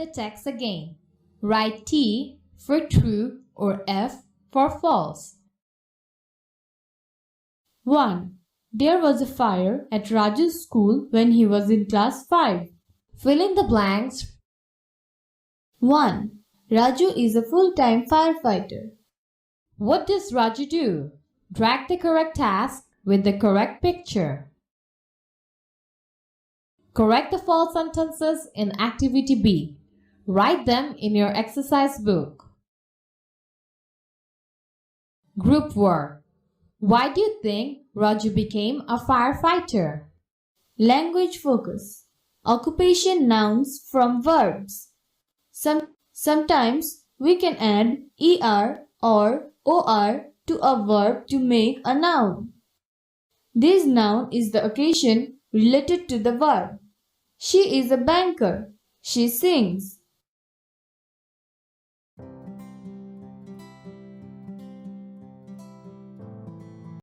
the text again. Write T for true or F for false. 1. There was a fire at Raju's school when he was in class 5. Fill in the blanks. 1. Raju is a full-time firefighter. What does Raju do? Drag the correct task with the correct picture. Correct the false sentences in Activity B. Write them in your exercise book. Group work. Why do you think Raju became a firefighter? Language focus. Occupation nouns from verbs. Sometimes we can add er or or to a verb to make a noun. This noun is the occasion related to the verb. She is a banker. She sings.